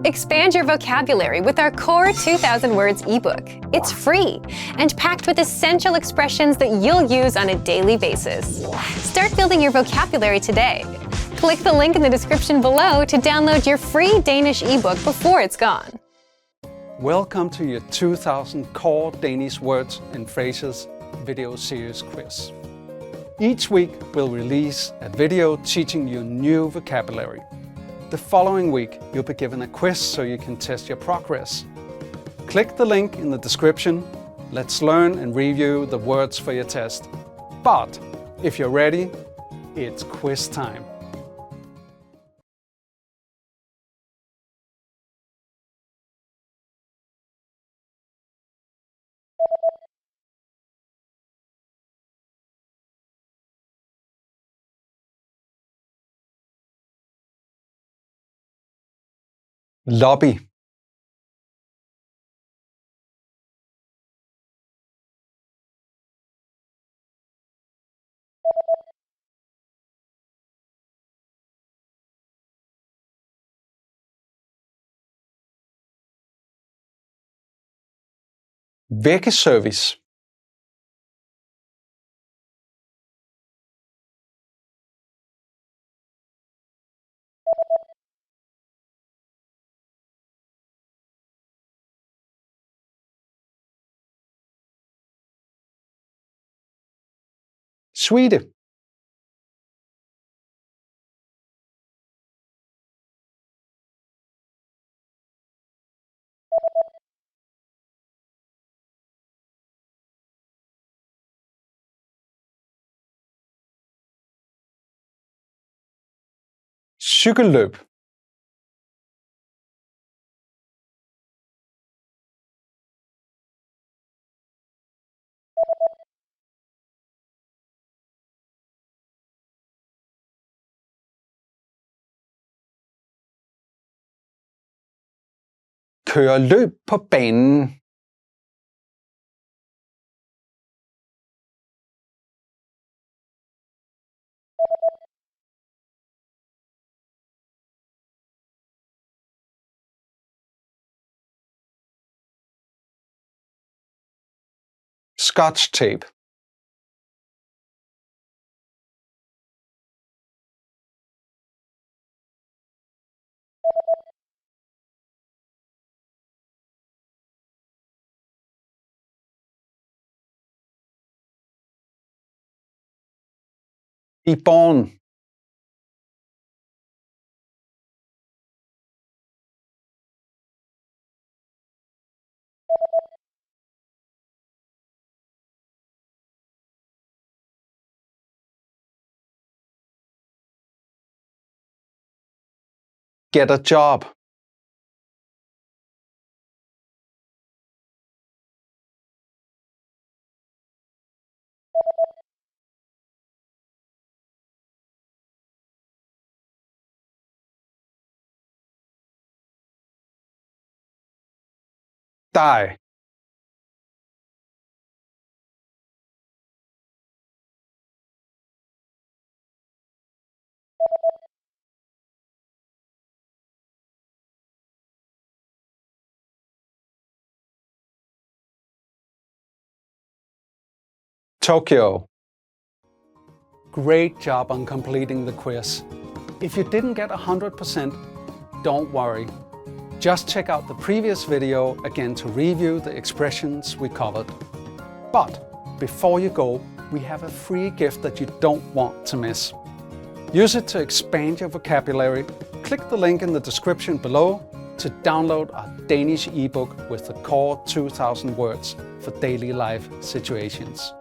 Expand your vocabulary with our Core 2000 Words ebook. It's free and packed with essential expressions that you'll use on a daily basis. Start building your vocabulary today. Click the link in the description below to download your free Danish ebook before it's gone. Welcome to your 2000 Core Danish Words and Phrases video series quiz. Each week we'll release a video teaching you new vocabulary. The following week you'll be given a quiz so you can test your progress. Click the link in the description. Let's learn and review the words for your test. But if you're ready, it's quiz time. Lobby. Væggeservice. Suite. Cykelløb. Køre løb på banen. Scotch tape. I Born. Get a job. Die. Tokyo. Great job on completing the quiz. If you didn't get 100%, don't worry. Just check out the previous video again to review the expressions we covered. But before you go, we have a free gift that you don't want to miss. Use it to expand your vocabulary. Click the link in the description below to download our Danish ebook with the Core 2000 Words for daily life situations.